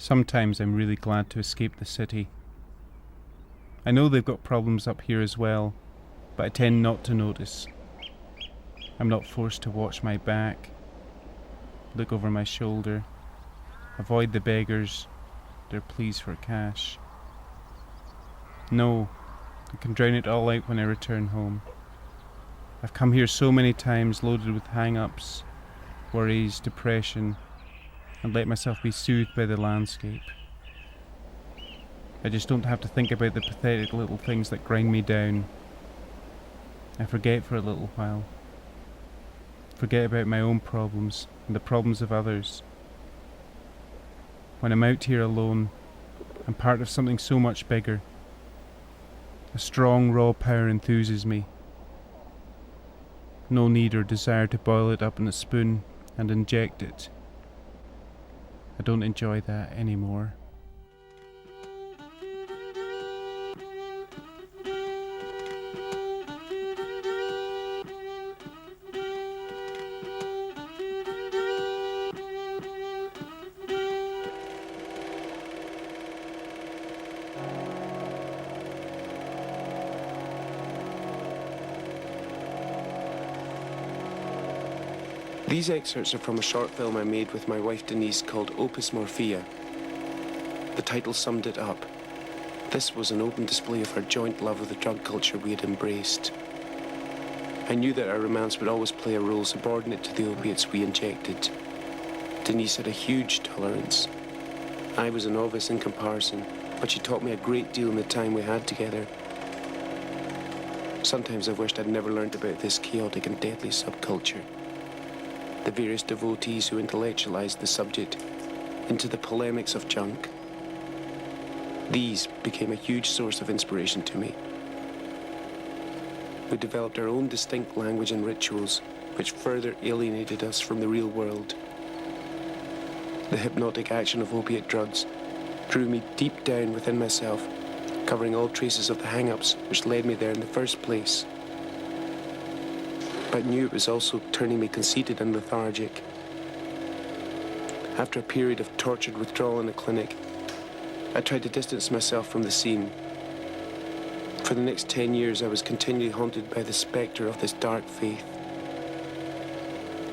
Sometimes I'm really glad to escape the city. I know they've got problems up here as well, but I tend not to notice. I'm not forced to watch my back, look over my shoulder, avoid the beggars, their pleas for cash. No, I can drown it all out when I return home. I've come here so many times loaded with hang-ups, worries, depression, and let myself be soothed by the landscape. I just don't have to think about the pathetic little things that grind me down. I forget for a little while. Forget about my own problems and the problems of others. When I'm out here alone, I'm part of something so much bigger. A strong, raw power enthuses me. No need or desire to boil it up in a spoon and inject it. I don't enjoy that anymore. These excerpts are from a short film I made with my wife Denise called Opus Morphia. The title summed it up. This was an open display of our joint love of the drug culture we had embraced. I knew that our romance would always play a role subordinate to the opiates we injected. Denise had a huge tolerance. I was a novice in comparison, but she taught me a great deal in the time we had together. Sometimes I've wished I'd never learned about this chaotic and deadly subculture. The various devotees who intellectualized the subject into the polemics of junk. These became a huge source of inspiration to me. We developed our own distinct language and rituals, which further alienated us from the real world. The hypnotic action of opiate drugs drew me deep down within myself, covering all traces of the hang-ups which led me there in the first place. But knew it was also turning me conceited and lethargic. After a period of tortured withdrawal in a clinic, I tried to distance myself from the scene. For the next 10 years, I was continually haunted by the spectre of this dark faith.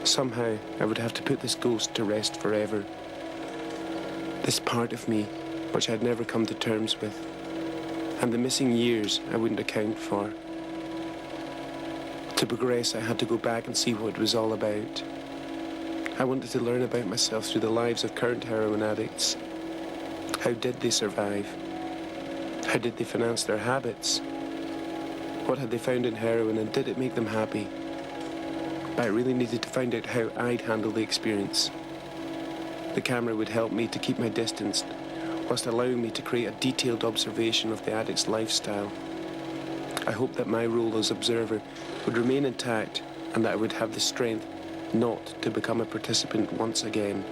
Somehow, I would have to put this ghost to rest forever. This part of me, which I had never come to terms with, and the missing years I wouldn't account for. To progress, I had to go back and see what it was all about. I wanted to learn about myself through the lives of current heroin addicts. How did they survive? How did they finance their habits? What had they found in heroin and did it make them happy? But I really needed to find out how I'd handle the experience. The camera would help me to keep my distance, whilst allowing me to create a detailed observation of the addict's lifestyle. I hoped that my role as observer would remain intact and that I would have the strength not to become a participant once again.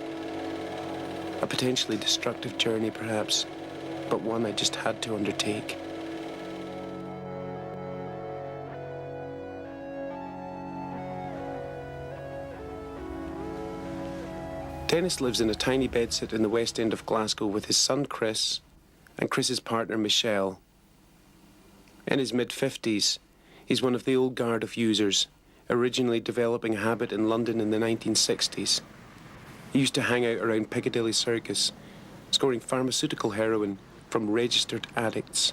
A potentially destructive journey, perhaps, but one I just had to undertake. Dennis lives in a tiny bedsit in the West End of Glasgow with his son Chris and Chris's partner Michelle. In his mid-50s, he's one of the old guard of users, originally developing a habit in London in the 1960s. He used to hang out around Piccadilly Circus, scoring pharmaceutical heroin from registered addicts.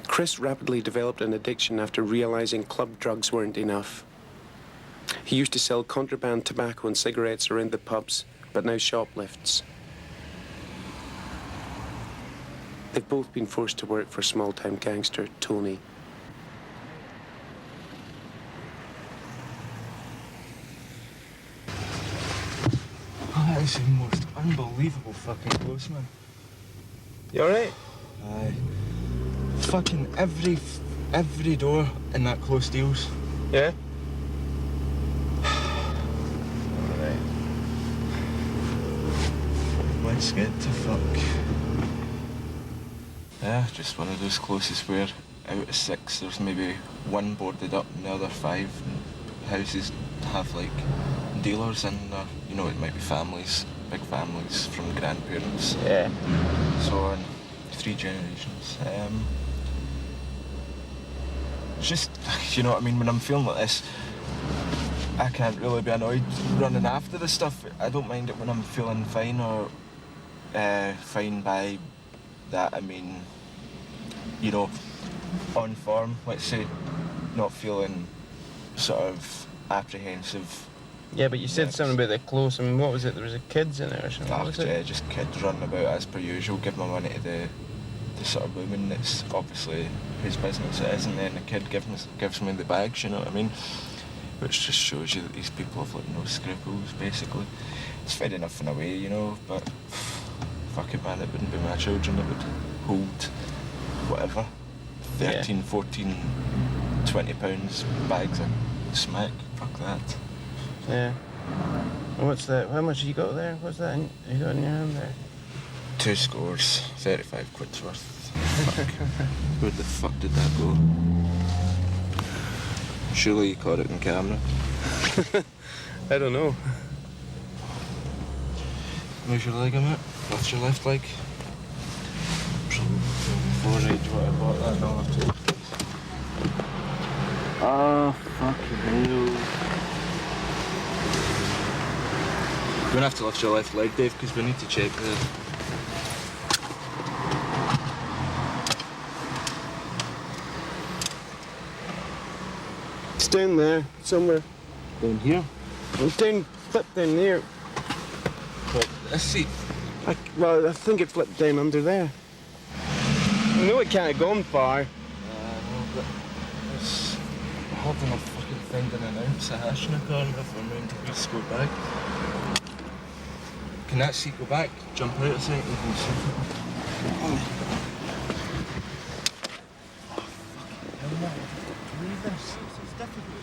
Chris rapidly developed an addiction after realizing club drugs weren't enough. He used to sell contraband tobacco and cigarettes around the pubs, but now shoplifts. They've both been forced to work for small-time gangster Tony. Oh, that is the most unbelievable fucking close, man. You alright? Aye. Fucking every door in that close deals. Yeah? Alright. Let's get to fuck. Yeah, just one of those closes where out of 6 there's maybe one boarded up and the other 5 houses have like dealers in there. You know, it might be families big families from grandparents. Yeah. So on 3 generations. It's just, you know what I mean, when I'm feeling like this, I can't really be annoyed running after the stuff. I don't mind it when I'm feeling fine or fine by that. I mean, you know, on form, let's say, not feeling sort of apprehensive. Yeah, but you said Yes. something about the close. I mean, what was it? There was a kids in there or something. What was it? Just kids running about as per usual, give my money to the sort of woman that's obviously whose business it is, and then the kid gives me the bags, you know what I mean? Which just shows you that these people have like no scruples, basically. It's fair enough in a way, you know, but fuck it, man, it wouldn't be my children that would hold whatever, 13, Yeah. 14, 20 pounds bags of smack. Fuck that. Yeah. And what's that? How much have you got there? What's that you got in your hand there? 2 scores, 35 quid's worth. Fuck. Where the fuck did that go? Surely you caught it in camera. I don't know. Where's your leg on it? What's your left leg? Before I what I bought that dollar too. Oh, fucking hell. You're gonna have to lift your left leg, Dave, because we need to check the... It's down there, somewhere. Down here? It's down, flipped down there. But this seat. Well, I think it flipped down under there. I know it can't have gone far. No, but it's hard enough fucking finding an ounce of hash in a car if I'm going to just go back. Can that seat go back? Jump out a second and see if Leave this. It's difficult.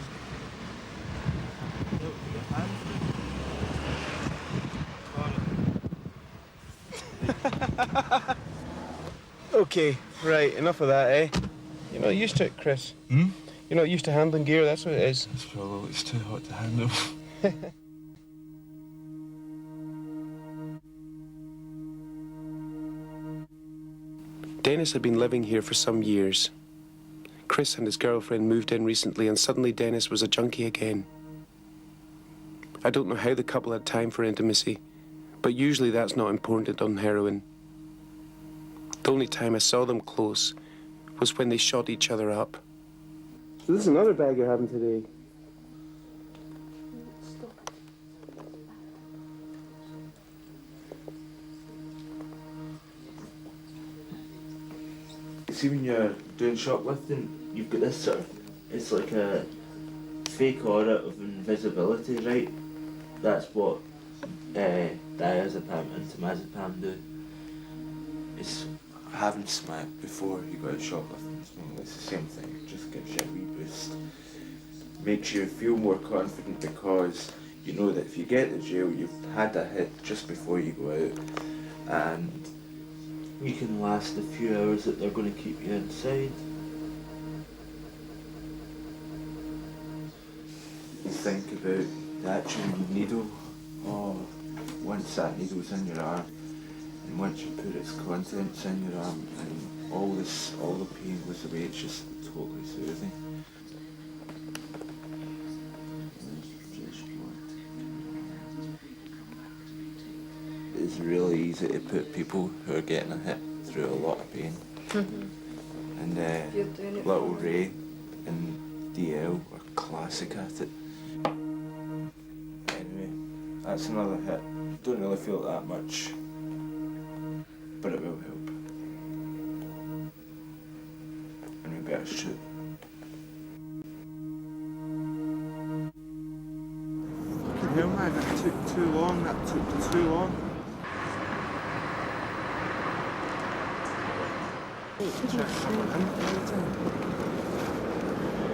Okay, right, enough of that, eh? You're not used to it, Chris. Hmm? You're not used to handling gear, that's what it is. It's probably too hot to handle. Dennis had been living here for some years. Chris and his girlfriend moved in recently, and suddenly Dennis was a junkie again. I don't know how the couple had time for intimacy, but usually that's not important on heroin. The only time I saw them close was when they shot each other up. So this is another bag you're having today. See, when you're doing shoplifting, you've got this sort of, it's like a fake aura of invisibility, right? That's what diazepam and temazepam do. It's having smack before you go out shoplifting. It's the same thing, it just gives you a wee boost. Makes you feel more confident because you know that if you get to jail, you've had a hit just before you go out. And you can last the few hours that they're going to keep you inside. You think about the actual needle. Oh, once that needle's in your arm, and once you put its contents in your arm, and all the pain goes away, it's just totally soothing. It's really easy to put people who are getting a hit through a lot of pain. And Little Ray and DL are classic at it. Anyway, that's another hit. Don't really feel it that much, but it will help. And we better shoot. Fucking hell, man, that took too long.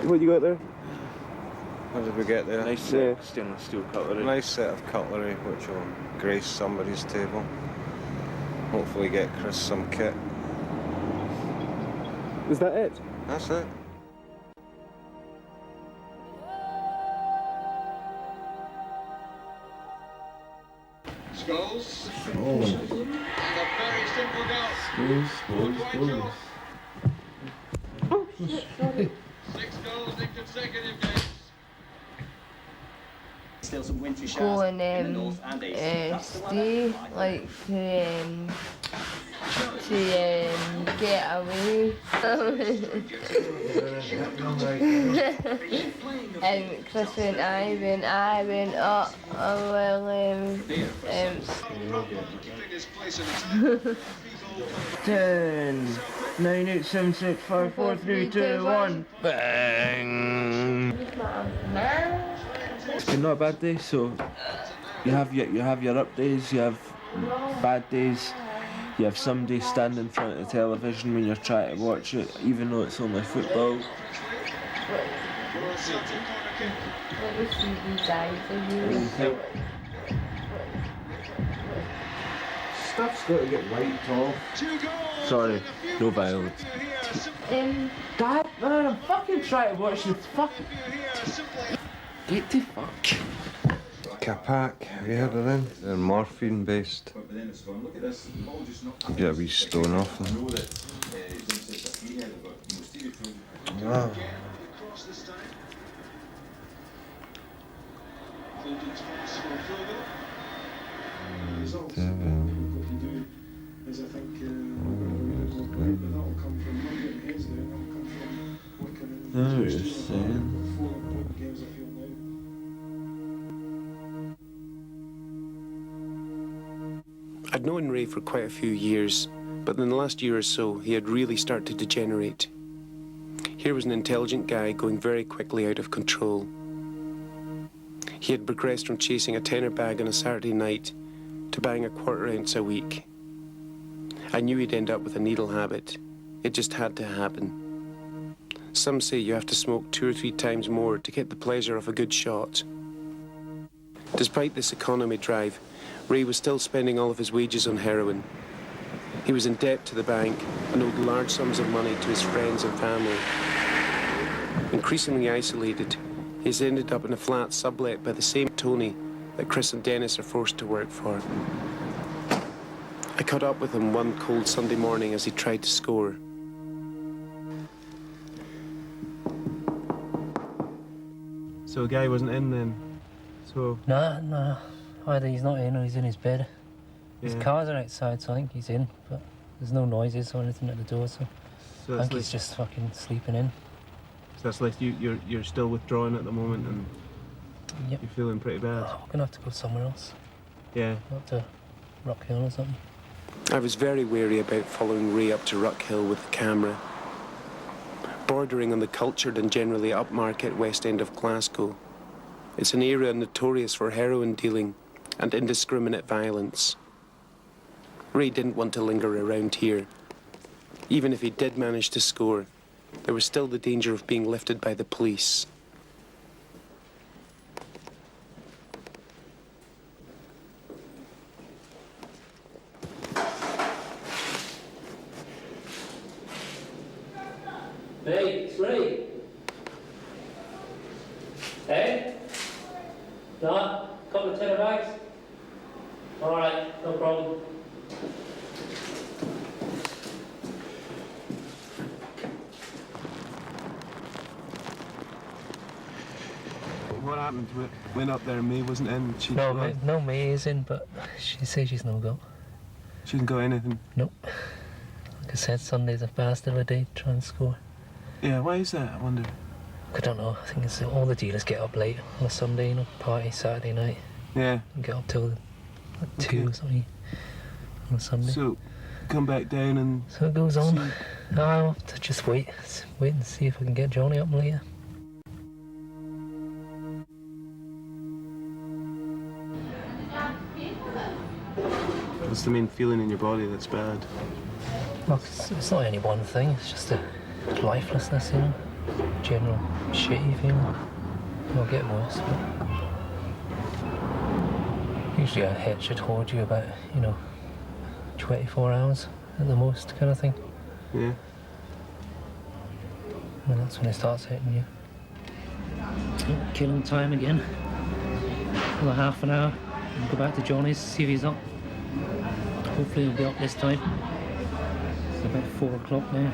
What you got there? How did we get there? Nice set of stainless steel cutlery. Nice set of cutlery which will grace somebody's table. Hopefully get Chris some kit. Is that it? That's it. goals. And a very simple goal. Quite sure. 6 goals in consecutive games. Still some wintry showers Go and in the north and east. That's the stay, weather. like to get away. And Chris went, I went up, well, Keeping his place in the 10, 9, 8, 7, 6, 5, 4, 3, 2, 1. Bang! It's been not a bad day, so you have your up days, you have bad days, you have some days stand in front of the television when you're trying to watch it, even though it's only football. Let me see these eyes of you. Stuff's got to get wiped off. Sorry, no violence. Dad, man, I'm fucking trying to watch this fucking... Get the fuck. Capac, have you heard of them? They're morphine based. Get a wee stone off them. Wow. I'd known Ray for quite a few years, but in the last year or so, he had really started to degenerate. Here was an intelligent guy going very quickly out of control. He had progressed from chasing a tenner bag on a Saturday night to buying a quarter ounce a week. I knew he'd end up with a needle habit. It just had to happen. Some say you have to smoke 2 or 3 times more to get the pleasure of a good shot. Despite this economy drive, Ray was still spending all of his wages on heroin. He was in debt to the bank and owed large sums of money to his friends and family. Increasingly isolated, he's ended up in a flat sublet by the same Tony that Chris and Dennis are forced to work for. I caught up with him one cold Sunday morning as he tried to score. So the guy wasn't in then? So... Nah. Either he's not in or he's in his bed. His Yeah. cars are outside, so I think he's in, but there's no noises or anything at the door, so So I that's think he's like, just fucking sleeping in. so that's like you're still withdrawing at the moment and Yep. you're feeling pretty bad. We're gonna have to go somewhere else. Yeah. Not to Rock Hill or something. I was very wary about following Ray up to Ruck Hill with the camera. Bordering on the cultured and generally upmarket west end of Glasgow, it's an area notorious for heroin dealing and indiscriminate violence. Ray didn't want to linger around here. Even if he did manage to score, there was still the danger of being lifted by the police. Hey, it's Ray. Hey? No? Couple of tenner bags? Alright, no problem. What happened? Went up there and May wasn't in. No, May is in, but she says she's no go. She didn't got anything. Nope. Like I said, Sunday's a bastard of a day to try and score. Yeah, why is that? I wonder. I don't know. I think it's all the dealers get up late on a Sunday, you know, party Saturday night, Yeah. and get up till like 2 Okay. or something on a Sunday. So, come back down and... So it goes on. See. I'll have to just wait and see if I can get Johnny up later. What's the main feeling in your body that's bad? Well, it's not any one thing, it's just a lifelessness, you know. General shitty feeling. It'll get worse, but usually a head should hold you about, 24 hours at the most, kind of thing. Yeah. And that's when it starts hitting you. Killing time again. Another half an hour. I'll go back to Johnny's, see if he's up. Hopefully he'll be up this time. It's about 4 o'clock now.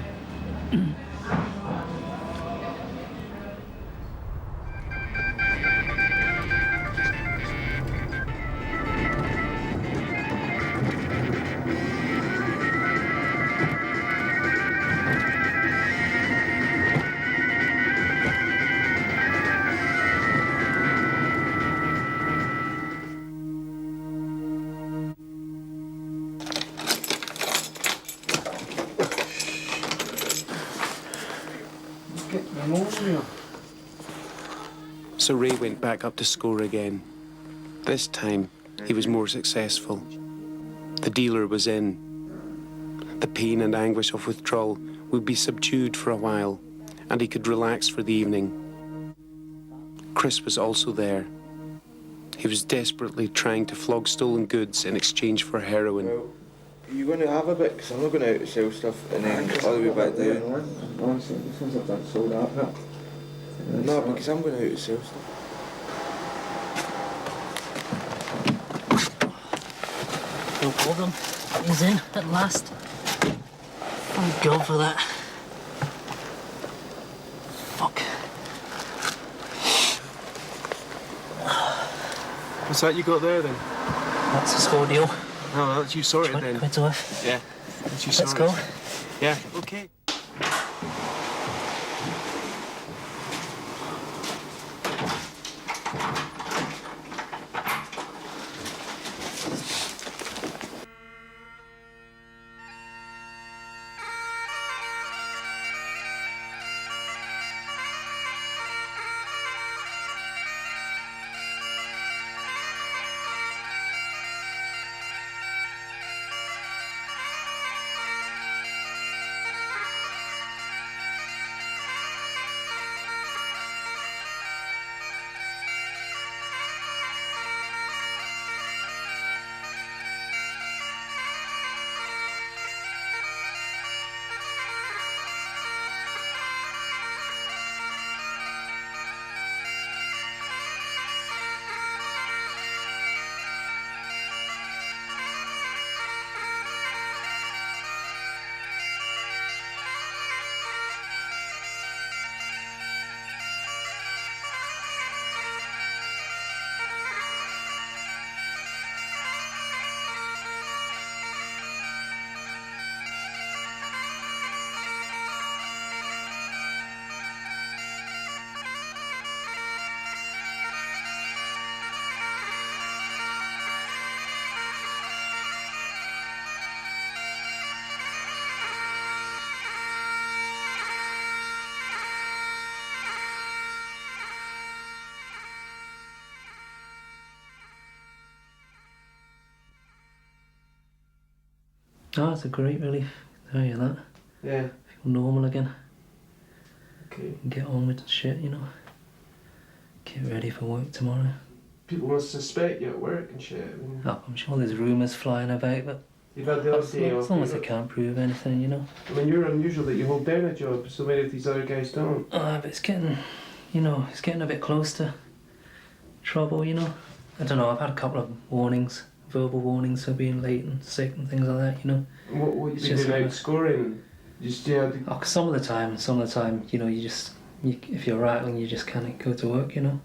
So Ray went back up to score again. This time, he was more successful. The dealer was in. The pain and anguish of withdrawal would be subdued for a while, and he could relax for the evening. Chris was also there. He was desperately trying to flog stolen goods in exchange for heroin. Well, are you going to have a bit? Because I'm not going out to sell stuff and then all the way back down. Honestly, it sounds like that's sold out. No, because I'm going out to sell stuff. No problem. He's in at last. Thank God for that. Fuck. What's that you got there then? That's the score deal. Oh, that's you sorted 20 then. quid's worth. Yeah, that's you Let's sorted. go. Yeah, okay. Oh, it's a great relief. Tell you that. Yeah. Feel normal again. Okay. Get on with the shit, you know. Get ready for work tomorrow. People must suspect you at work and shit. Oh, I'm sure there's rumours flying about, but You've had the odd day off. as long as they can't prove anything, you know. I mean, you're unusual that you hold down a job, so many of these other guys don't. But it's getting, you know, it's getting a bit close to trouble, you know. I don't know, I've had a couple of warnings, verbal warnings for being late and sick and things like that, you know. What you It's been just doing like- out scoring? Just, yeah, Oh, 'cause some of the time, you know, if you're rattling, you just can't go to work, you know.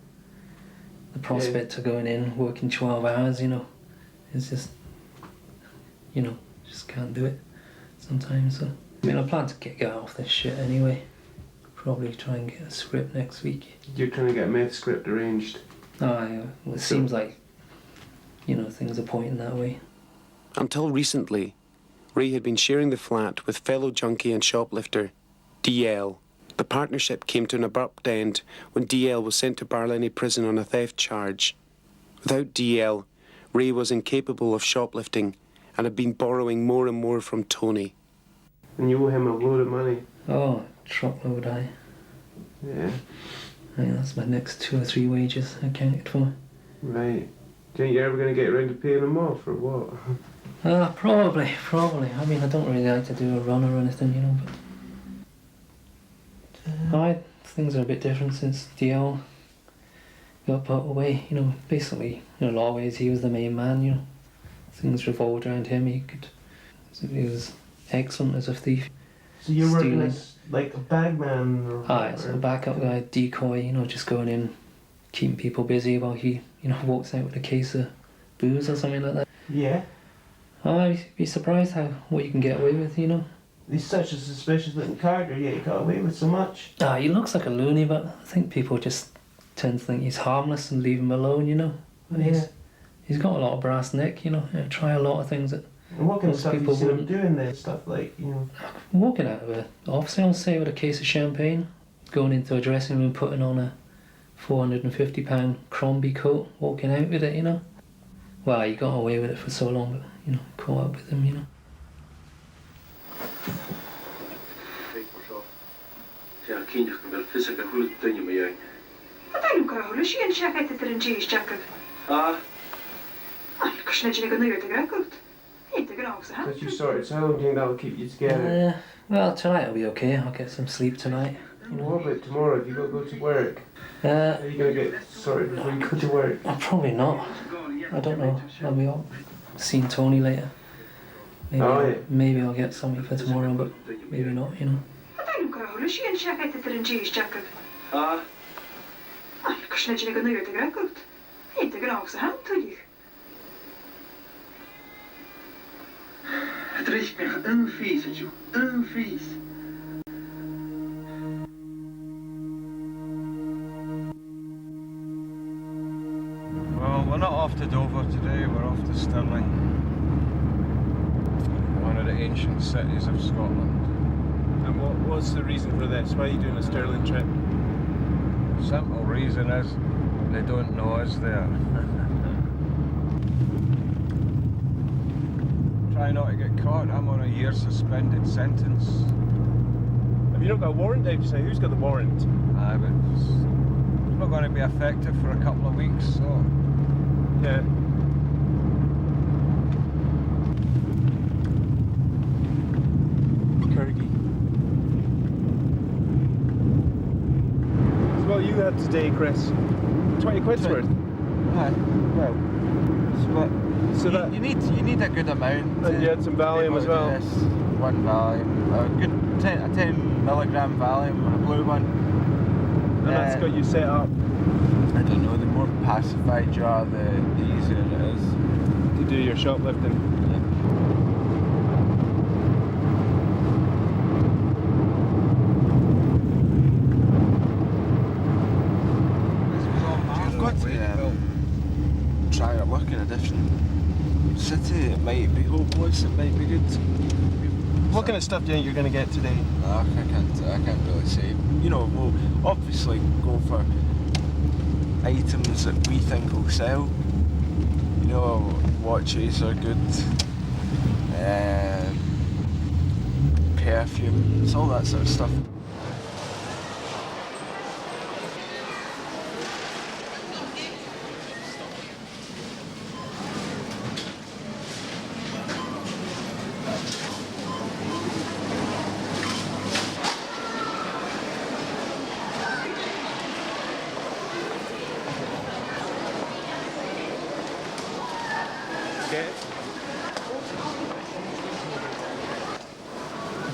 The prospect of going in, working 12 hours, you know, it's just, you know, just can't do it sometimes. So. I mean, I plan to get off this shit anyway. Probably try and get a script next week. you're trying to get a meth script arranged. Well, it seems like, you know, things are pointing that way. Until recently, Ray had been sharing the flat with fellow junkie and shoplifter, DL. The partnership came to an abrupt end when DL was sent to Barlinnie prison on a theft charge. Without DL, Ray was incapable of shoplifting and had been borrowing more and more from Tony. And you owe him a load of money. Oh, truckload, aye. Yeah, I think that's my next 2 or 3 wages accounted for. right. Do you think you're ever going to get around to paying him off, or what? Probably. I mean, I don't really like to do a run or anything, you know, but... things are a bit different since DL got put away. You know, basically, in a lot of ways, he was the main man. You know, things revolved around him. He was excellent as a thief. So you're working Stealing. as like a bagman or Aye, so a backup guy, decoy. You know, just going in, keeping people busy while he, you know, walks out with a case of booze or something like that. Yeah. I'd be surprised what you can get away with. You know. He's such a suspicious looking character, yet he got away with so much. He looks like a loony, but I think people just tend to think he's harmless and leave him alone, you know. And Yeah. he's got a lot of brass neck, you know. Try a lot of things that And what kind of most stuff you people see him wouldn't. doing there? Stuff like, you know... Walking out of an office, I'll say, with a case of champagne, going into a dressing room, putting on a £450 Crombie coat, walking out with it, you know. Well, he got away with it for so long, but, you know, caught up with him, you know. But you sorted, so I don't think that'll keep you together. Well, tonight will be okay. I'll get some sleep tonight. What about tomorrow if you got to go to work? Are you going to get sorted before you go to work? Probably not. I don't know. I'll be up. Seeing Tony later. Maybe, Oh, yeah. maybe I'll get something for tomorrow, but maybe not, you know. Well, we're not off to Dover today, we're off to Stirling. One of the ancient cities of Scotland. And what's the reason for this? Why are you doing a Stirling trip? Simple reason is they don't know us there. Try not to get caught, I'm on a year's suspended sentence. Have you not got a warrant out just now? Who's got the warrant? Aye, but it's not going to be effective for a couple of weeks, so... Yeah. Kirky. So what you had today, Chris? 20 quid's worth? Aye, well, So that... you need a good amount. And you had some Valium as well? Yes, one Valium, a good a 10 milligram Valium, a blue one. And that's got you set up I don't know, the more pacified you are, the easier it is. to do your shoplifting. I've got to try a look in a different city. It might be hopeless, it might be good. What kind of stuff do you think you're going to get today? I can't really say. You know, we'll obviously go for items that we think will sell. You know, watches are good. Perfumes, all that sort of stuff.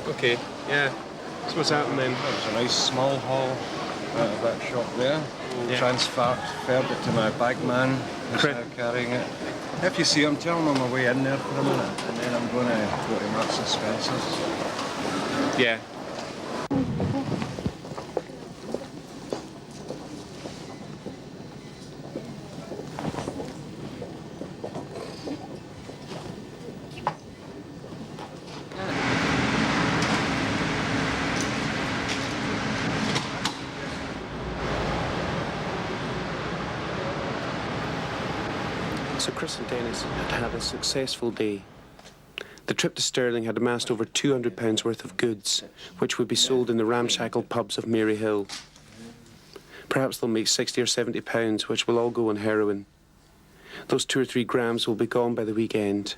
Okay, yeah. So what's happened then? That was a nice small haul out of that shop there. Yeah. Transferred it to my bagman, who's Chris. now carrying it. If you see him, tell him I'm away in there for a minute, and then I'm going to go to Marks and Spencer's. Yeah. So Chris and Dennis had had a successful day. The trip to Stirling had amassed over £200 worth of goods, which would be sold in the ramshackle pubs of Maryhill. Perhaps they'll make £60 or £70, which will all go on heroin. Those 2 or 3 grams will be gone by the weekend.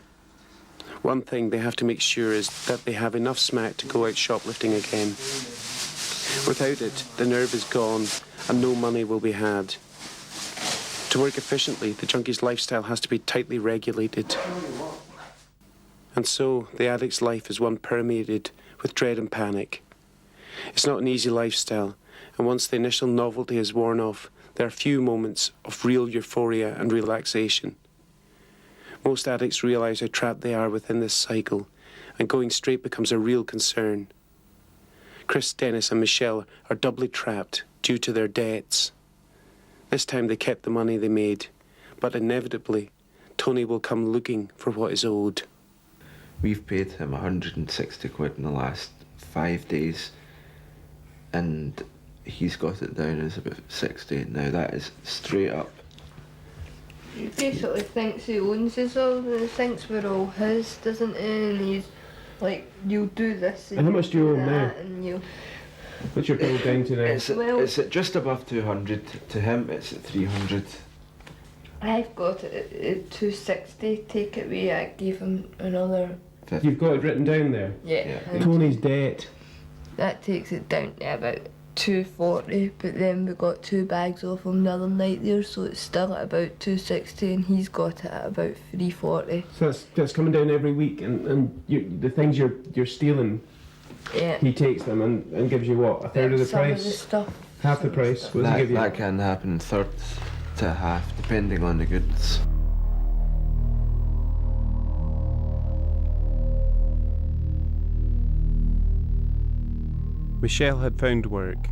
One thing they have to make sure is that they have enough smack to go out shoplifting again. Without it, the nerve is gone and no money will be had. To work efficiently, the junkie's lifestyle has to be tightly regulated. And so, the addict's life is one permeated with dread and panic. It's not an easy lifestyle, and once the initial novelty is worn off, there are few moments of real euphoria and relaxation. Most addicts realise how trapped they are within this cycle, and going straight becomes a real concern. Chris, Dennis and Michelle are doubly trapped due to their debts. This time they kept the money they made, but inevitably, Tony will come looking for what is owed. We've paid him 160 quid in the last 5 days, and he's got it down as about 60. Now that is straight up. He basically thinks he owns us all, and he thinks we're all his, doesn't he? And he's like, you'll do this. And how much do you owe him now? And you. What's your bill down to now? It's at just above 200. To him, it's at 300. I've got it at 260. Take it away. I gave him another. You've got it written down there? Yeah. Tony's debt. That takes it down to about 240, but then we got 2 bags off him the other night there, so it's still at about 260, and he's got it at about 340. So that's coming down every week, and the things you're stealing, Yeah. he takes them and gives you what, a third of the Some price? of the stuff. Half the price? What does he give you? That can happen thirds to a half, depending on the goods. Michelle had found work.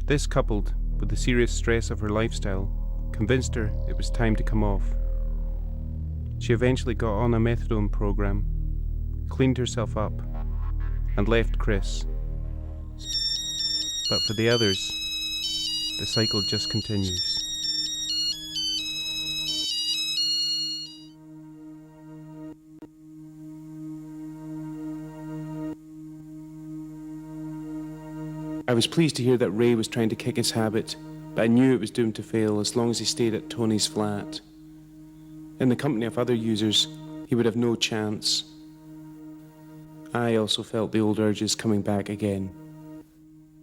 This, coupled with the serious stress of her lifestyle, convinced her it was time to come off. She eventually got on a methadone program, cleaned herself up, and left Chris. But for the others, the cycle just continues. I was pleased to hear that Ray was trying to kick his habit, but I knew it was doomed to fail as long as he stayed at Tony's flat. In the company of other users, he would have no chance. I also felt the old urges coming back again.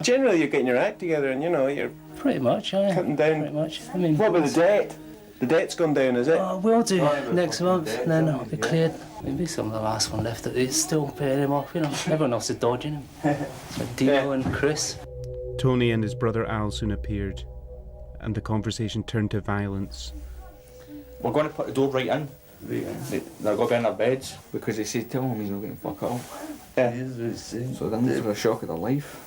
Generally, you're getting your act together and, you're Pretty much, yeah. cutting down. Pretty much. I mean, What about the debt? The debt's gone down, is it? we'll do next month, and then it'll be cleared. Maybe some of the last one left that is still paying him off, Everyone else is dodging him. So Dino and Chris. Tony and his brother Al soon appeared, and the conversation turned to violence. We're going to put the door right in. They're going to be in their beds. Because they say, tell him he's not getting fuck up. Yeah. So they're in for a shock of their life.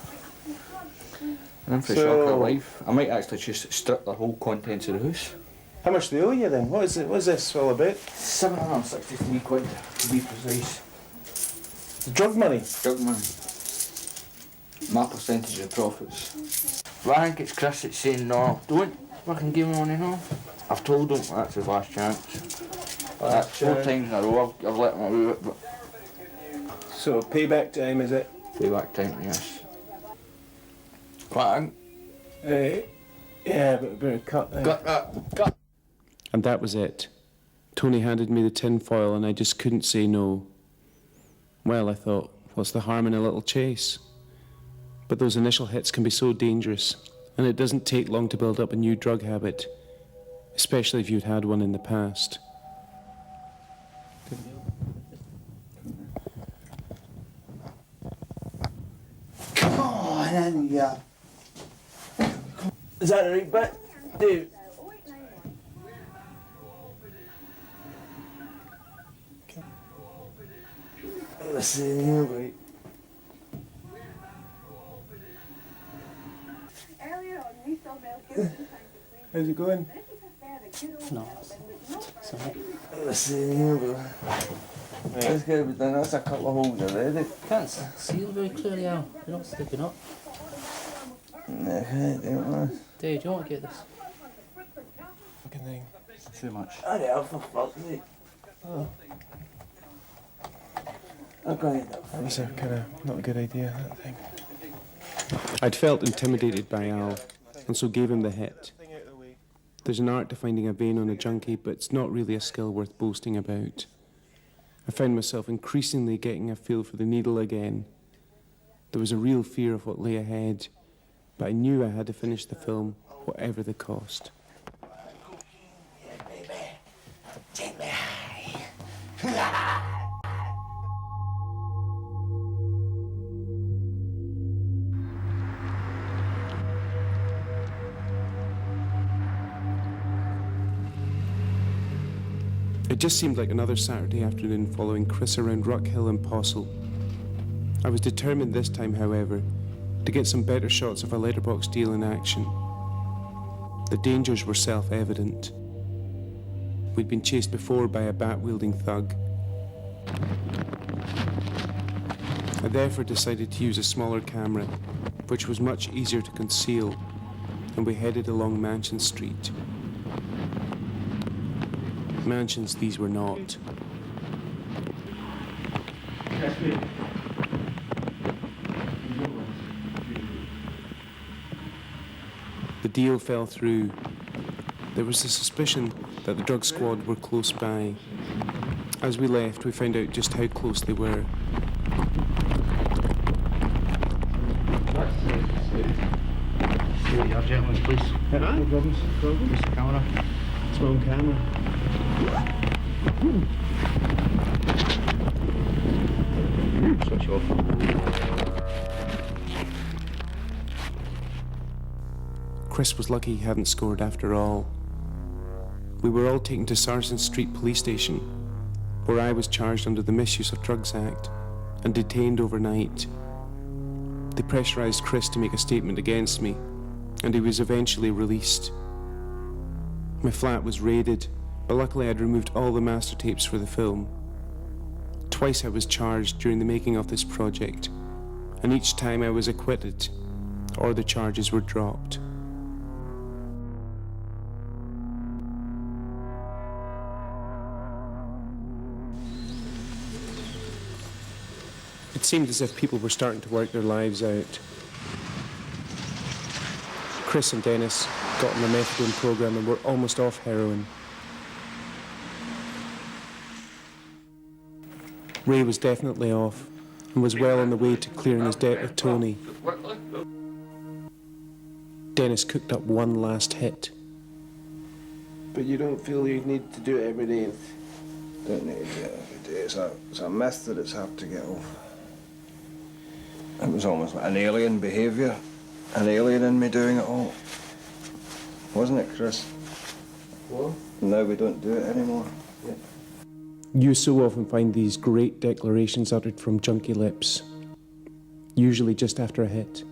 And in for a shock of their life. I might actually just strip their whole contents of the house. How much do they owe you then? What is this all about? 763 quid, to be precise. The drug money? Drug money. My percentage of profits. But I think it's Chris that's saying, no, don't fucking give him money, no. I've told him that's his last chance. That's 4 times in a row I've let him do it, but... So, payback time, is it? Payback time, yes. Clang. Yeah, but a bit of cut there. Cut. And that was it. Tony handed me the tin foil and I just couldn't say no. Well, I thought, what's the harm in a little chase? But those initial hits can be so dangerous, and it doesn't take long to build up a new drug habit, especially if you'd had one in the past. Come on, in here. Is that the right bit? Dave? Listen here, mate. How's it going? No. Sorry. Listen here, bro. That's gotta be done. That's a couple of holes already. Can't see them very clearly, Al. They're not sticking up. Okay, don't Dave, do you want to get this? fucking thing. Too much. I know, for fuck's sake. Oh. Okay. That was a kind of not a good idea, that thing. I'd felt intimidated by Al, and so gave him the hit. There's an art to finding a vein on a junkie, but it's not really a skill worth boasting about. I found myself increasingly getting a feel for the needle again. There was a real fear of what lay ahead, but I knew I had to finish the film whatever the cost. It just seemed like another Saturday afternoon following Chris around Ruckhill and Postle. I was determined this time, however, to get some better shots of a letterbox deal in action. The dangers were self-evident. We'd been chased before by a bat-wielding thug. I therefore decided to use a smaller camera, which was much easier to conceal, and we headed along Mansion Street. Mansions these were not. The deal fell through. There was a suspicion that the drug squad were close by. As we left, we found out just how close they were. Your gentlemen, please. No problems. Just the camera. It's my own camera. Switch off. Chris was lucky he hadn't scored after all. We were all taken to Sargent Street Police Station, where I was charged under the Misuse of Drugs Act and detained overnight. They pressurised Chris to make a statement against me, and he was eventually released. My flat was raided, but luckily I'd removed all the master tapes for the film. Twice I was charged during the making of this project, and each time I was acquitted, or the charges were dropped. It seemed as if people were starting to work their lives out. Chris and Dennis got on the methadone program and were almost off heroin. Ray was definitely off and was well on the way to clearing his debt with Tony. Dennis cooked up one last hit. But you don't feel you need to do it every day? Don't need to do it every day. It's a myth that it's hard to get off. It was almost like an alien behaviour. An alien in me doing it all. Wasn't it, Chris? What? Now we don't do it anymore. Yeah. You so often find these great declarations uttered from junkie lips, usually just after a hit,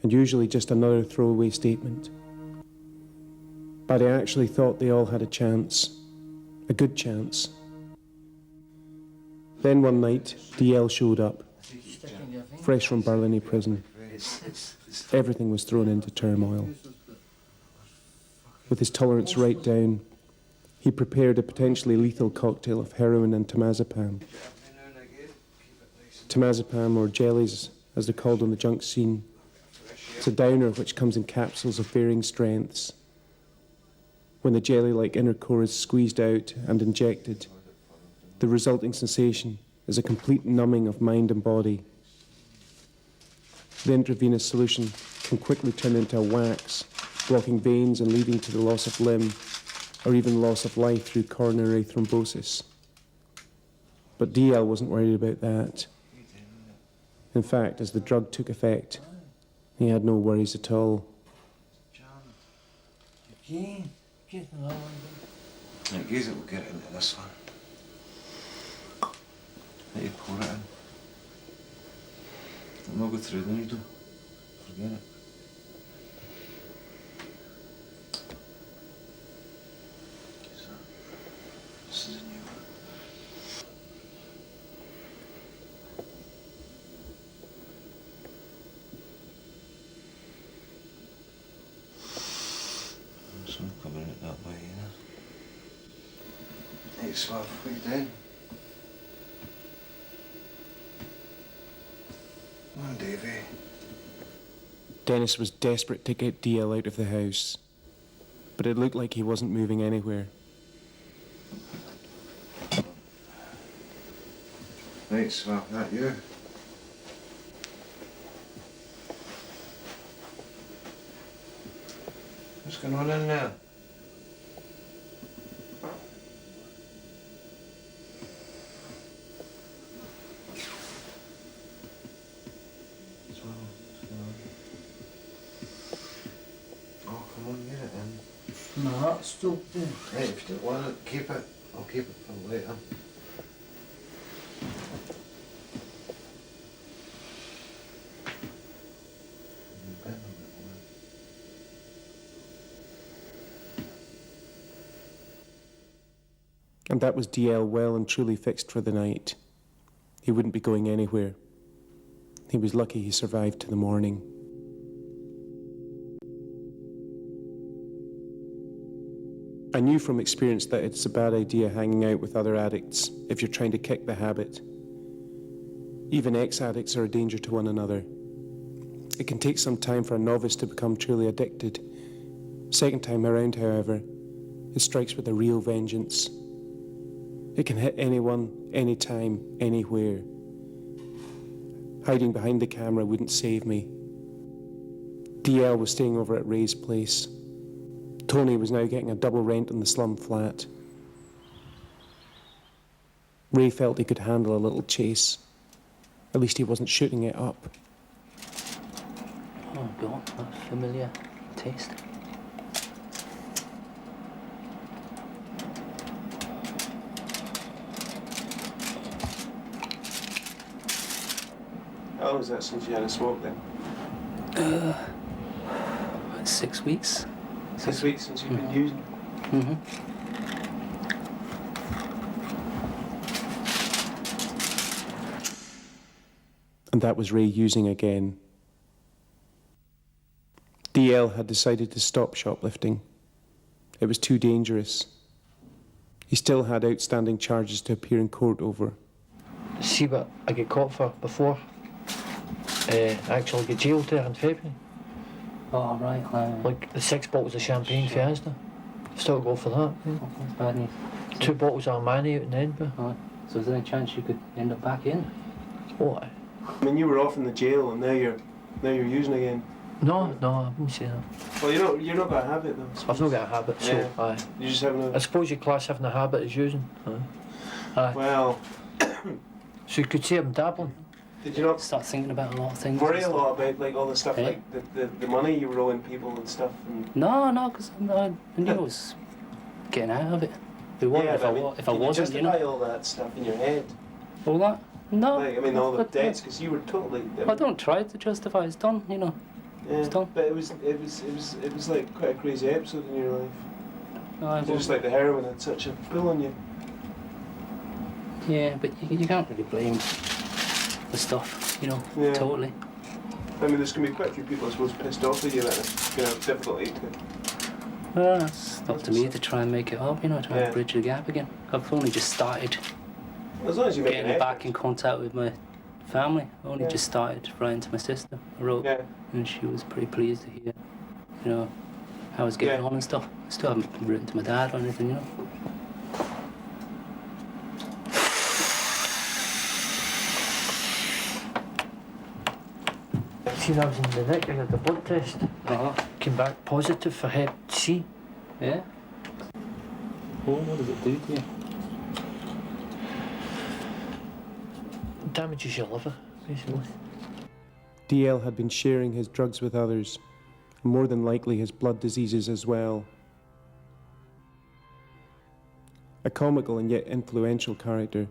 and usually just another throwaway statement. But I actually thought they all had a chance, a good chance. Then one night, DL showed up, fresh from Barlinnie prison. Everything was thrown into turmoil. With his tolerance right down, he prepared a potentially lethal cocktail of heroin and temazepam. Temazepam, or jellies, as they're called on the junk scene. It's a downer which comes in capsules of varying strengths. When the jelly-like inner core is squeezed out and injected, the resulting sensation is a complete numbing of mind and body. The intravenous solution can quickly turn into a wax, blocking veins and leading to the loss of limb, or even loss of life through coronary thrombosis. But DL wasn't worried about that. In fact, as the drug took effect, he had no worries at all. I guess it will get into this one. Let you pour it in. It'll not go through the needle. Forget it. So, this is a new one. So I'm coming out that way, you know. Hey, Slav, what are you doing? Come on, Davey. Dennis was desperate to get DL out of the house, but it looked like he wasn't moving anywhere. Right, Slav, that you? What's going on in there? Oh, come on, get it in. My heart's still there. Right, if you don't want it, keep it. I'll keep it for later. And that was DL well and truly fixed for the night. He wouldn't be going anywhere. He was lucky he survived to the morning. I knew from experience that it's a bad idea hanging out with other addicts if you're trying to kick the habit. Even ex-addicts are a danger to one another. It can take some time for a novice to become truly addicted. Second time around, however, it strikes with a real vengeance. It can hit anyone, anytime, anywhere. Hiding behind the camera wouldn't save me. DL was staying over at Ray's place. Tony was now getting a double rent on the slum flat. Ray felt he could handle a little chase. At least he wasn't shooting it up. Oh God, that familiar taste. How long was that since you had a smoke then? About 6 weeks. 6 weeks since you've been using? Mm-hmm. And that was Ray using again. DL had decided to stop shoplifting. It was too dangerous. He still had outstanding charges to appear in court over. See what I get caught for before? Actually get jailed there in February. Oh, right. Like the 6 bottles of champagne Fiesta. Still go for that. Yeah. Oh, that's bad news. 2 bottles of Armani out in Edinburgh. Right. So is there any chance you could end up back in? What? I mean, you were off in the jail and now you're using again. No, I wouldn't say that. Well, you're not got a habit though. I've not got a habit, so Yeah. aye. You just having I a. suppose you class having a habit as using. Aye. Well, So you could say I'm dabbling. did you not Start thinking about a lot of things. worry a lot about like all the stuff, Eh? like the money you were owing people and stuff? And No, because I knew I was getting out of it. It wasn't yeah, if but I, I mean, if I can wasn't, you you know. justify all that stuff in your head? All that? No. Like, I mean, all the But, debts, because you were totally. I don't try to justify. It's done, you know. Yeah, it's done. but it was like quite a crazy episode in your life. No, It's just like the heroin had such a pull on you. Yeah, but you can't really blame the stuff, you know, Yeah. totally. I mean, there's going to be quite a few people, I suppose, pissed off with you that are going to have difficulty to. Well, it's up to me to try and make it up, you know, try Yeah. and bridge the gap again. I've only just started As long as you make getting an back effort. in contact with my family. I only Yeah. just started writing to my sister. I wrote, Yeah. and she was pretty pleased to hear, you know, how I was getting Yeah. on and stuff. I still haven't written to my dad or anything, you know. See, I was in the nick, I had the blood test. Came back positive for Hep C. Yeah? Oh, what does it do to you? Damages your liver, basically. DL had been sharing his drugs with others, and more than likely his blood diseases as well. A comical and yet influential character,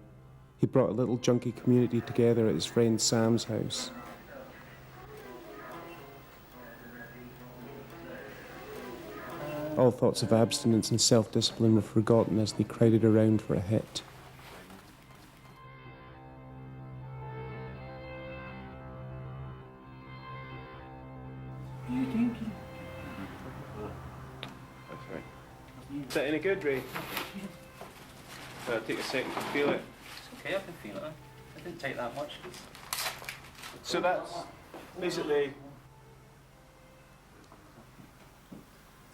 he brought a little junkie community together at his friend Sam's house. All thoughts of abstinence and self-discipline were forgotten as they crowded around for a hit. That's right. Is that any good, Ray? I'll take a second to feel it. It's okay, I can feel it. I didn't take that much. So that's basically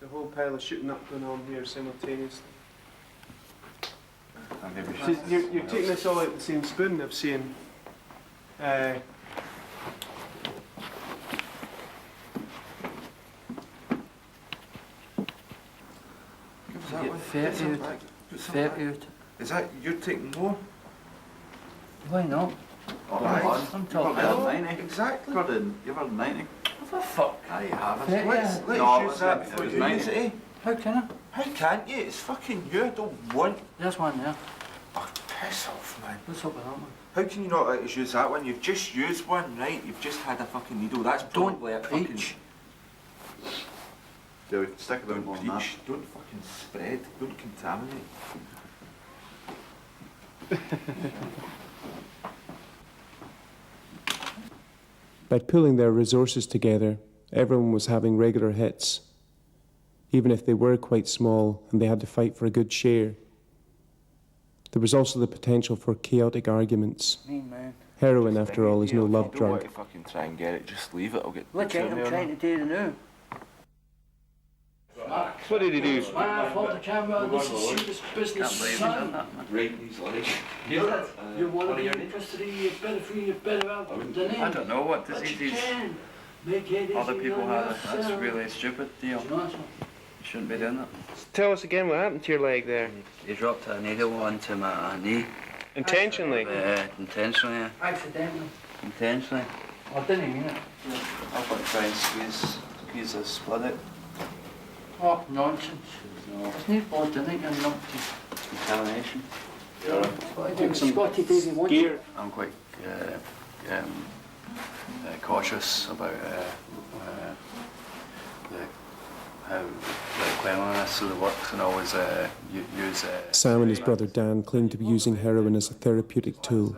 the whole pile of shooting up going on here simultaneously. So you're taking this all out the same spoon, I've seen. 30 out. 30 out. Is that you're taking more? Why not? Oh, I'm talking about 90. Exactly. You've had 90. What the fuck? I haven't. 30. Let's No, use that it for was you, 90. use it, eh? How can I? How can't you? It's fucking you. I don't want. There's one there. Oh, piss off, man. What's up with that one? How can you not let us use that one? You've just used one, right? You've just had a fucking needle. That's probably a fucking... preach. Yeah, we can stick a bit Don't more on that. preach. Don't fucking spread. Don't contaminate. By pulling their resources together, everyone was having regular hits, even if they were quite small and they had to fight for a good share. There was also the potential for chaotic arguments. Man. Heroin, after all, is no love If you don't want drug. to fucking try and get it, just leave it. I'll get Look at him trying to do the new. What did he do? Man, hold the camera. This is serious business, son. Right, he's like... You want to be in custody, you better free, you better out the name. I don't know, what But you diseases can. Make it other easy people on have. yourself. That's a really stupid deal. You know what? You shouldn't be doing that. Tell us again what happened to your leg there. He dropped a needle onto my knee. Intentionally. Intentionally, yeah. Accidentally. Intentionally. I didn't mean it. I want to try and squeeze this blood out. Oh, nonsense. No. It's not blood, I think, and numpty. Contamination. Scotty Davy wants it. I'm quite cautious about how the cleanliness of the works, and always use... Sam and his brother Dan claim to be using heroin as a therapeutic tool.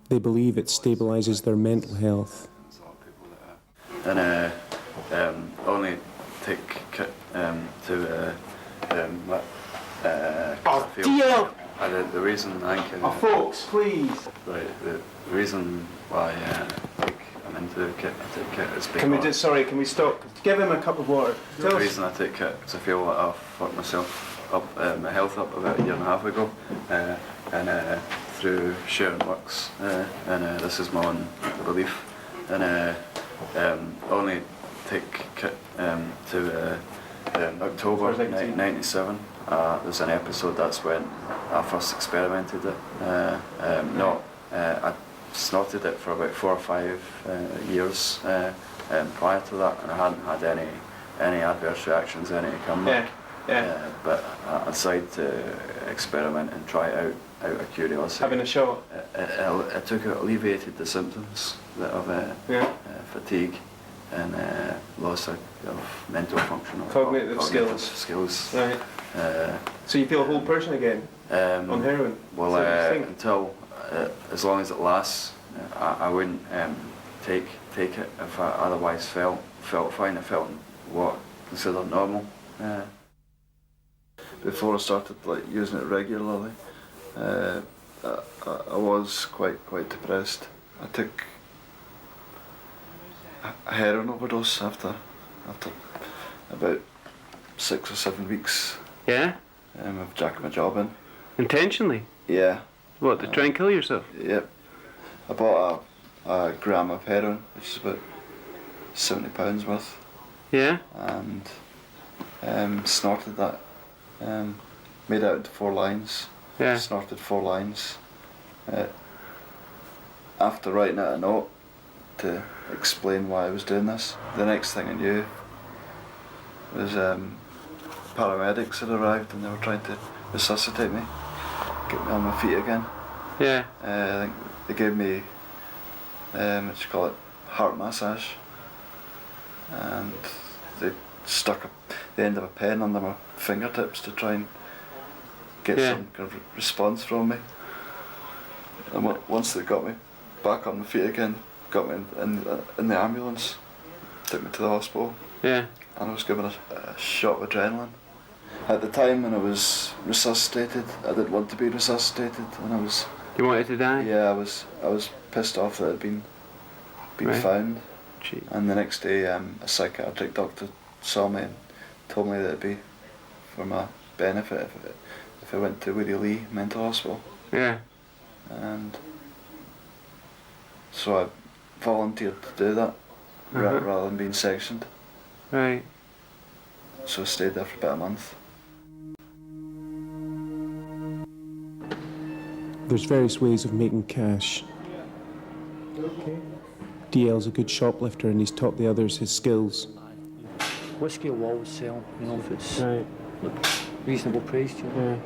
They believe it stabilizes their mental health. And only take kit to feel. The reason I think... folks, please! Right, the reason why I'm into kit, I take kit is because... Can we stop? Give him a cup of water. The reason I take kit is I feel like I fucked myself up, my health up about 1.5 years ago, and through sharing works, and this is my own belief, and only take kit to October 1997. There's an episode, that's when I first experimented it. I snorted it for about 4 or 5 years prior to that, and I hadn't had any adverse reactions, any comeback. But I decided to experiment and try it out of curiosity. Having a shot? It alleviated the symptoms of fatigue and loss of mental function. Cognitive skills. Right. So you feel a whole person again on heroin? Well, until as long as it lasts, I wouldn't take it if I otherwise felt fine. I felt what I consider normal. Before I started using it regularly, I was quite depressed. I took a heroin overdose after about 6 or 7 weeks. Yeah? Of jacking my job in. Intentionally? Yeah. What, to try and kill yourself? Yep. I bought a gram of heroin, which is about £70 worth. Yeah? And snorted that. Made out into 4 lines. Yeah. Snorted 4 lines. After writing out a note to explain why I was doing this, the next thing I knew was paramedics had arrived and they were trying to resuscitate me, get me on my feet again. Yeah. I think they gave me what you call it, heart massage, and they stuck the end of a pen under my fingertips to try and get some kind of response from me. And once they got me back on my feet again, got me in the ambulance, took me to the hospital. Yeah. And I was given a shot of adrenaline. At the time when I was resuscitated, I didn't want to be resuscitated, and I was... You wanted to die? Yeah, I was pissed off that it had been found. Gee. And the next day, a psychiatric doctor saw me and told me that it'd be for my benefit if I went to Willie Lee Mental Hospital. Yeah. And so I volunteered to do that rather than being sectioned. Right. So I stayed there for about a month. There's various ways of making cash. DL's a good shoplifter and he's taught the others his skills. Whiskey will always sell, you know, if it's Right. reasonable price, you know.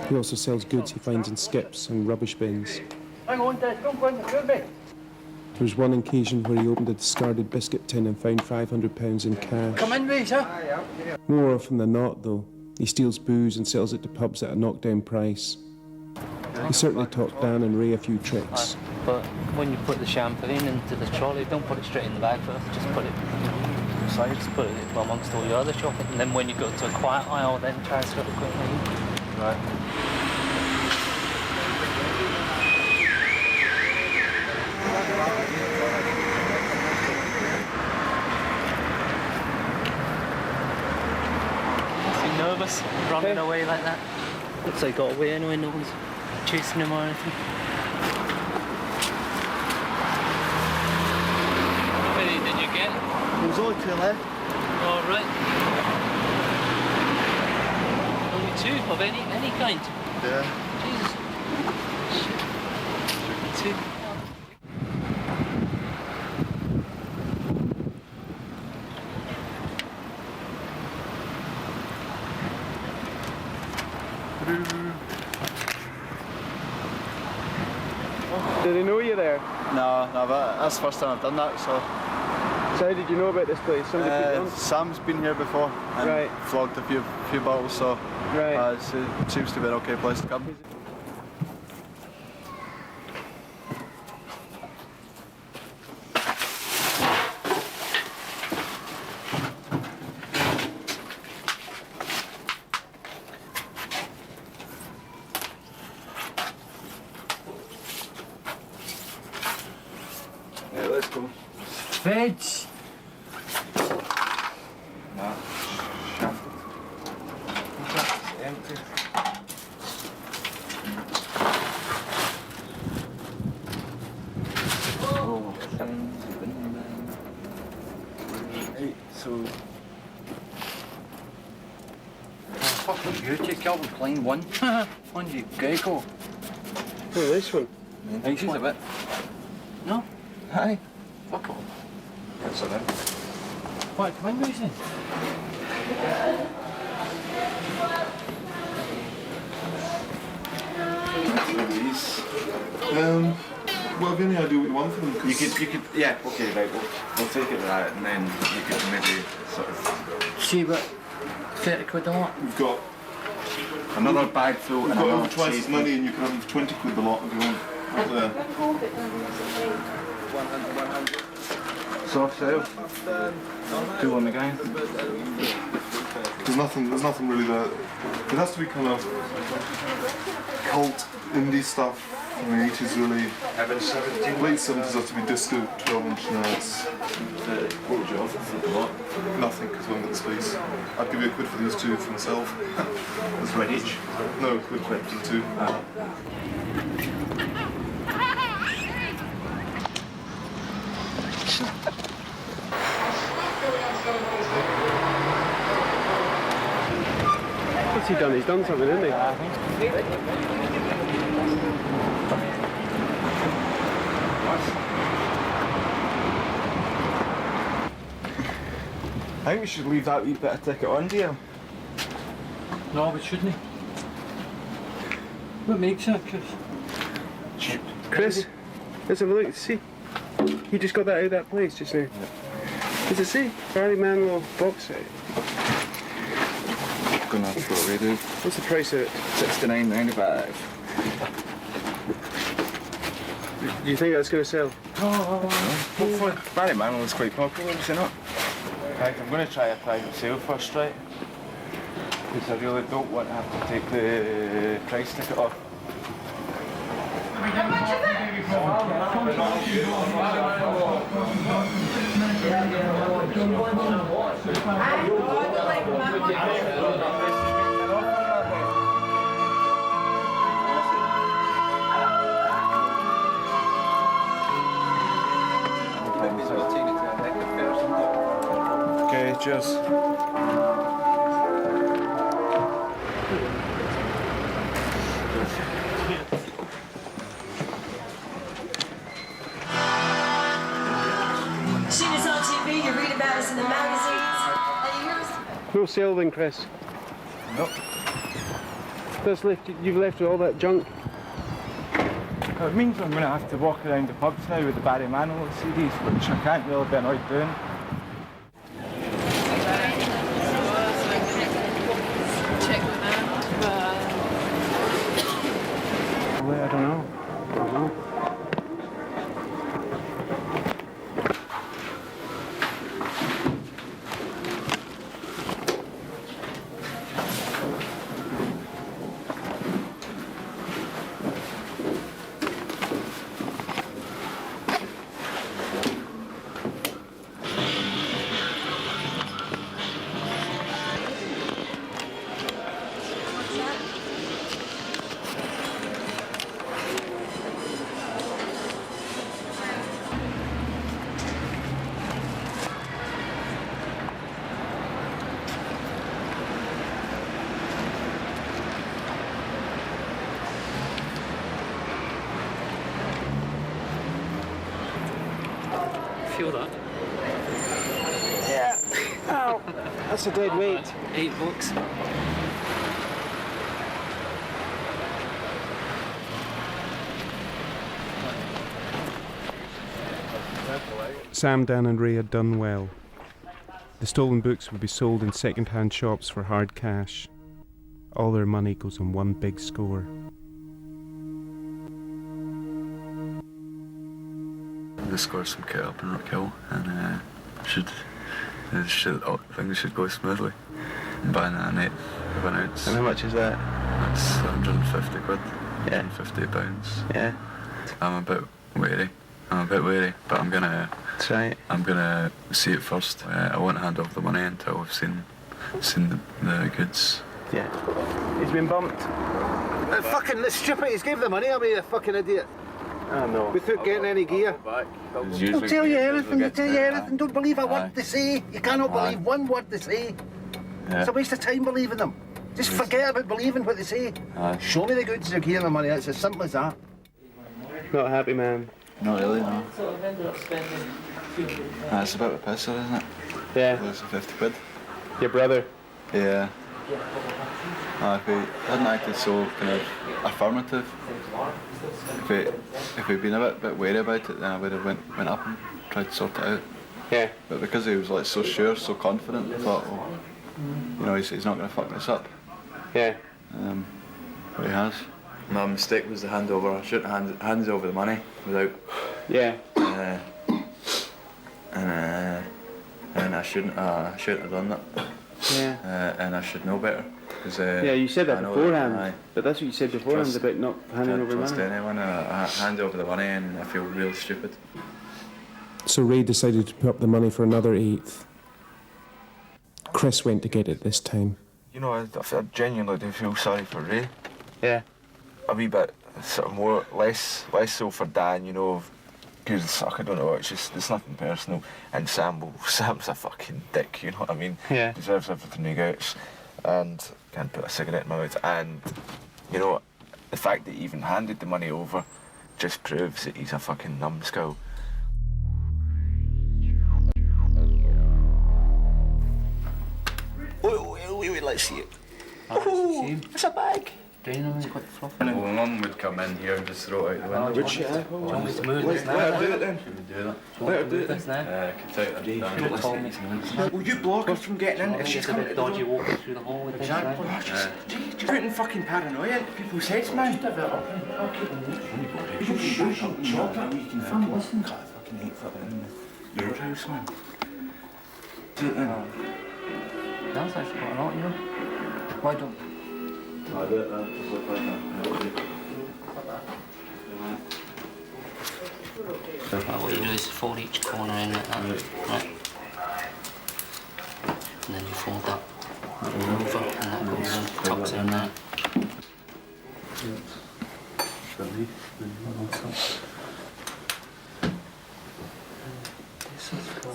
He also sells goods he finds in skips and rubbish bins. Hang on, Dad, don't go in the food bin. There was one occasion where he opened a discarded biscuit tin and found £500 in cash. Come in, Reese, huh? More often than not, though, he steals booze and sells it to pubs at a knockdown price. He certainly taught Dan and Ray a few tricks. But when you put the champagne into the trolley, don't put it straight in the bag first. Just put it aside, just put it amongst all your other shopping. And then when you go to a quiet aisle, then transfer it quickly. Right. Is he nervous running away like that? Looks like he got away anyway, no one's chasing him or anything. How many did you get? There was only 2 left. All right. Only 2 of any kind. Yeah. Jesus. Shit. 2. Did they know you there? No, but that's the first time I've done that, so... So how did you know about this place? Somebody put you on? Sam's been here before and Right. flogged a few bottles, so Right. it seems to be an okay place to come. Yeah, let's go. Veg. Nah, empty. Oh, right, so... Fucking you, take Calvin Klein one. On you, Gecko. Oh, this one. Thanks, he's a bit. No? Hi. Fuck off. Yes, I know. What, come in, Reese? Well, have you any idea what you want for them? You could, yeah, okay, right, we'll take it right, and then you could maybe sort of... See, but 30 quid a lot. We've got Another bag full we've and got another over twice as many, and you can have them for 20 quid a lot if you want. Up there. Soft sale. 2 on the game. There's nothing really there. It has to be kind of cult indie stuff from the 80s, really. Late 70s has to be disco 12-inch nerds. What would you offer for the lot? Nothing, because we haven't got the space. I'd give you a quid for these 2 for myself. That's quid each. No, quid for the 2. What's he done? He's done something, hasn't he? I think we should leave that wee bit of ticket on, dear. No, but shouldn't he? What makes that, Chris? Chris, let's have a look. See, he just got that out of that place just now. Does it say Barry Manilow box set? Gonna have to go away, dude. What's the price of it? $69.95. Do you think that's going to sell? Hopefully. Barry Manilow's quite popular, is he not? Right, I'm going to try a private sale first, right? Because I really don't want to have to take the price ticket off. Okay, cheers. no sale then, Chris? Nope. You've left with all that junk. It means I'm going to have to walk around the pubs now with the Barry Manilow CDs, which I can't really be annoyed doing. I don't know. Feel that? Yeah. Ow. That's a dead weight. $8. Sam, Dan and Ray had done well. The stolen books would be sold in second-hand shops for hard cash. All their money goes on one big score. The score's from Kit Up and Rockhill, and things should go smoothly. Buying an 1/8 of an ounce. And how much is that? That's 150 quid. Yeah. £150. Yeah. I'm a bit wary, but I'm gonna. That's right. I'm gonna see it first. I won't hand over the money until I've seen the goods. Yeah. He's been bumped. Fucking the stupid, he's gave the money away, the fucking idiot. Oh no. Without getting any gear. They'll tell you everything, don't believe a word they say. You cannot believe one word they say. Yeah. It's a waste of time believing them. Just forget about believing what they say. Show me the goods, you're gear and the money, it's as simple as that. Not a happy man. Not really, no. It's a bit of a pisser, isn't it? Yeah. Losing 50 quid. Your brother. Yeah. If we hadn't acted so kind of affirmative, if we'd been a bit wary about it, then I would have went up and tried to sort it out. Yeah. But because he was like so sure, so confident, I thought, well, you know, he's not going to fuck this up. Yeah. But he has. My mistake was the handover. I shouldn't have handed over the money without. Yeah. And I shouldn't have done that. Yeah. And I should know better. Yeah, you said that beforehand. That, but that's what you said beforehand about not handing over money. money. Anyone, I hand over the money and I feel real stupid. So Ray decided to put up the money for another 1/8. Chris went to get it this time. You know, I genuinely do feel sorry for Ray. Yeah. A wee bit, sort of less so for Dan, you know, because I don't know, it's nothing personal. And Sam's a fucking dick, you know what I mean? Yeah. Deserves everything he gets, and can't put a cigarette in my mouth. And you know, the fact that he even handed the money over just proves that he's a fucking numbskull. Wait, let's see it. Oh, it's a bag. Dynamite's quite fluffy. Well, Mum would come in here and just throw it out the window. Would she? Do you want me to move this now? Let her do it then. Should we do that? Let her do it this now? Will you block us from getting in if she's a bit dodgy walking through the hall with this now. You're putting fucking paranoia into people's heads, man. You can fucking listen. Cut a fucking 8-foot in your house, man. Do it then. That's actually quite a lot, you know. Why don't? I do it then, just look like that. What you do is fold each corner in like that, right? And then you fold that over, and that goes in, tucks in there.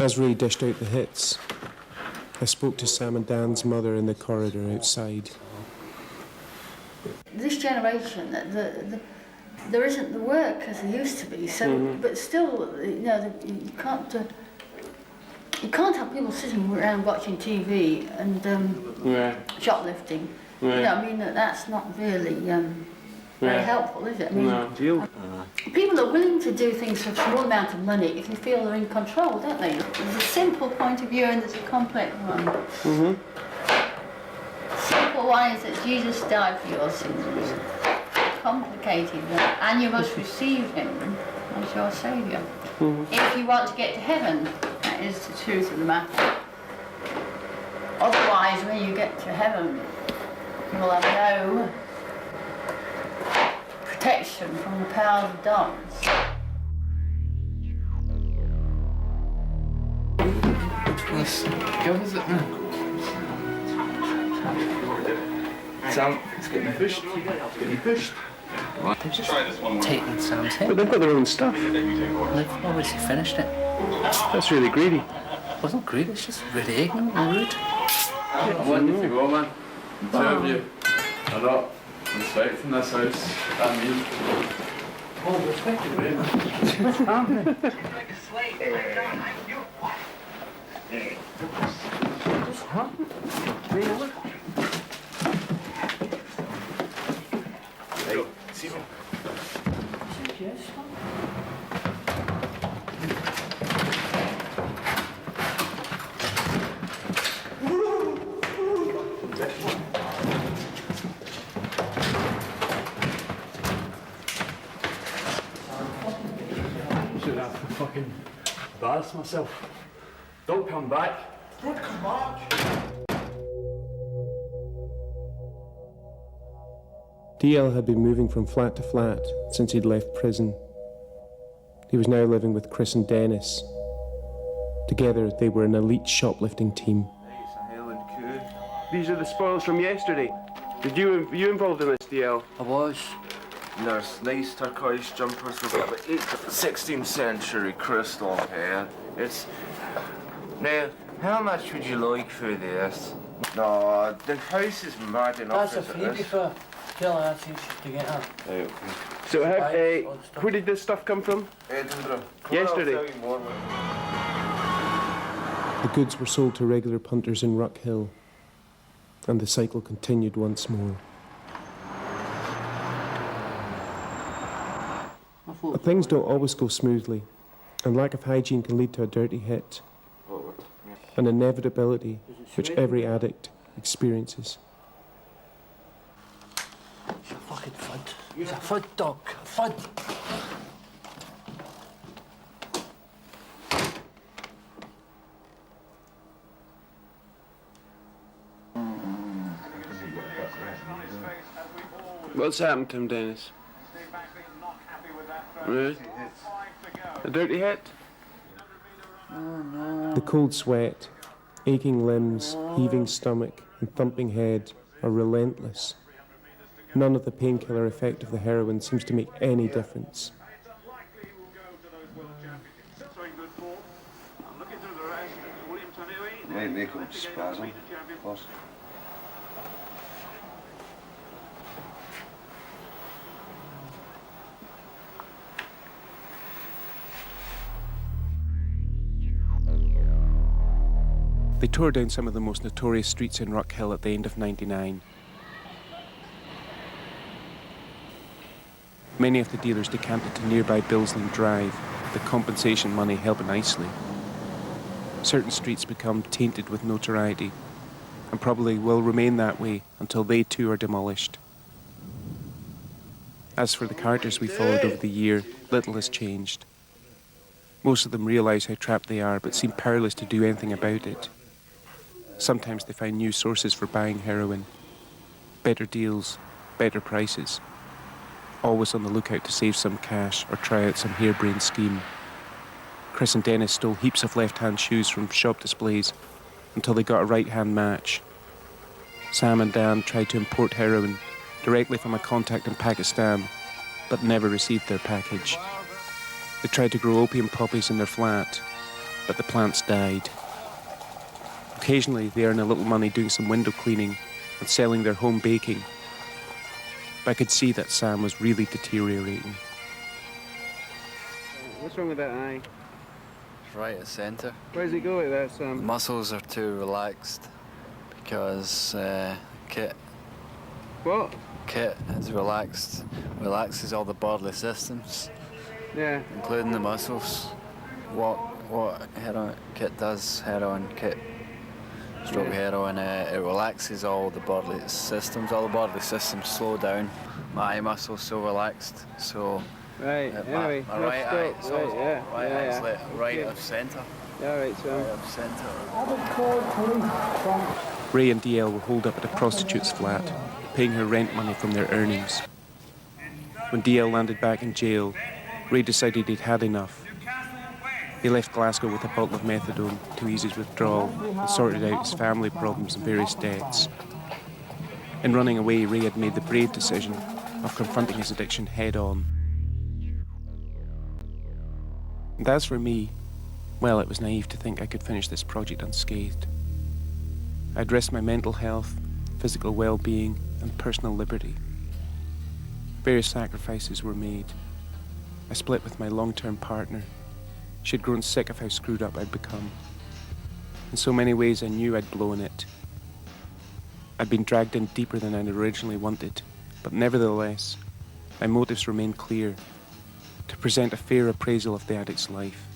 As Ray dished out the hits, I spoke to Sam and Dan's mother in the corridor outside. This generation, there isn't the work as there used to be. So, but still, you know, you can't. You can't have people sitting around watching TV and shoplifting. You know, I mean, that's not really very helpful, is it? I mean, people are willing to do things for a small amount of money if they feel they're in control, don't they? There's a simple point of view and there's a complex one. Simple one is that Jesus died for your sins. Complicated one, and you must receive him as your saviour. If you want to get to heaven, that is the truth of the matter. Otherwise, when you get to heaven, you will have no protection from the powers of darkness. Which girl is it now? Sam, it's getting pushed. It's getting pushed. What? They've just taken Sam's hit. But they've got their own stuff. They've obviously finished it. That's really greedy. It wasn't greedy, it's just really ignorant and rude. One if you go, man. Two of you are not respecting this house. That means. Oh, respect you very much. What's happening? What's happening? Really? Hey, see me. Yes. Should have to fucking embarrass myself. Don't come back. Don't come back. DL had been moving from flat to flat since he'd left prison. He was now living with Chris and Dennis. Together, they were an elite shoplifting team. These are the spoils from yesterday. Were you involved in this, DL? I was. And there's nice turquoise jumpers with about 16th century crystal here. It's... Now, how much would you like for this? No, the house is mad enough. That's a freebie for Killer Artist to get her. Right, okay. So, where did this stuff come from? Edinburgh. Yesterday. The goods were sold to regular punters in Ruck Hill, and the cycle continued once more. But things don't always go smoothly, and lack of hygiene can lead to a dirty hit, an inevitability which every addict experiences. It's a fucking fud. It's a fud, dog. A fud. What's happened to him, Dennis? Really? A dirty hit? The cold sweat, aching limbs, heaving stomach, and thumping head are relentless. None of the painkiller effect of the heroin seems to make any difference. Might make him spasm. Plus. They tore down some of the most notorious streets in Ruck Hill at the end of '99. Many of the dealers decanted to nearby Billsland Drive, the compensation money helping nicely. Certain streets become tainted with notoriety, and probably will remain that way until they too are demolished. As for the characters we followed over the year, little has changed. Most of them realise how trapped they are, but seem powerless to do anything about it. Sometimes they find new sources for buying heroin. Better deals, better prices. Always on the lookout to save some cash or try out some harebrained scheme. Chris and Dennis stole heaps of left-hand shoes from shop displays until they got a right-hand match. Sam and Dan tried to import heroin directly from a contact in Pakistan, but never received their package. They tried to grow opium poppies in their flat, but the plants died. Occasionally, they earn a little money doing some window cleaning and selling their home baking. But I could see that Sam was really deteriorating. What's wrong with that eye? right at centre. Why does he go like that, Sam? Muscles are too relaxed because Kit. What? Kit is relaxes all the bodily systems. Yeah. Including the muscles. What heroin Kit does, stroke heroin, it relaxes all the bodily systems. All the bodily systems slow down. My eye muscles so relaxed, so. Right. Anyway. My right eye, so yeah. Right of centre. Yeah, right, so. Right of centre. Ray and DL were holed up at a prostitute's flat, paying her rent money from their earnings. When DL landed back in jail, Ray decided he'd had enough. He left Glasgow with a bottle of methadone to ease his withdrawal and sorted out his family problems and various debts. In running away, Ray had made the brave decision of confronting his addiction head-on. And as for me, well, it was naive to think I could finish this project unscathed. I addressed my mental health, physical well-being, and personal liberty. Various sacrifices were made. I split with my long-term partner. She had grown sick of how screwed up I'd become. In so many ways I knew I'd blown it. I'd been dragged in deeper than I'd originally wanted, but nevertheless, my motives remained clear: to present a fair appraisal of the addict's life.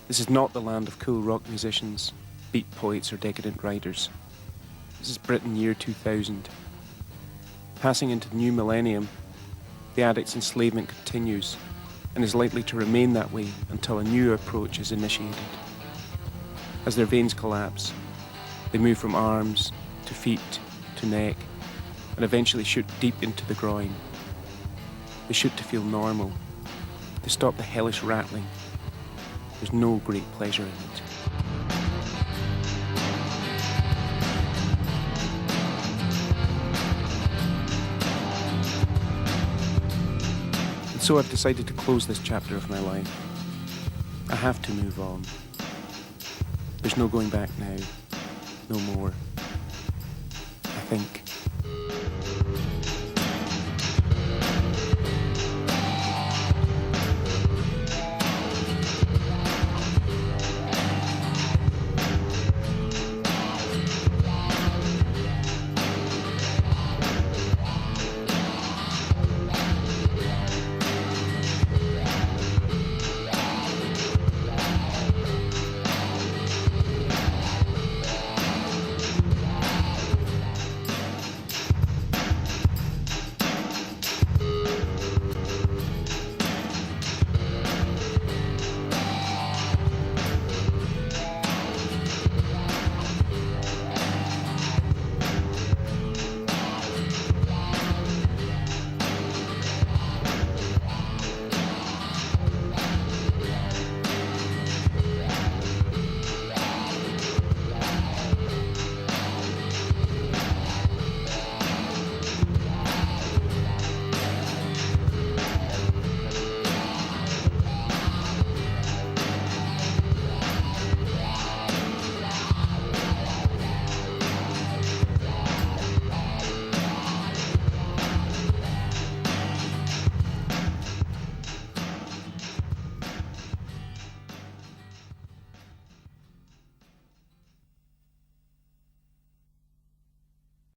This is not the land of cool rock musicians, beat poets, or decadent writers. This is Britain year 2000. Passing into the new millennium, the addict's enslavement continues and is likely to remain that way until a new approach is initiated. As their veins collapse, they move from arms to feet to neck and eventually shoot deep into the groin. They shoot to feel normal, to stop the hellish rattling. There's no great pleasure in it. And so I've decided to close this chapter of my life. I have to move on. There's no going back now. No more. I think.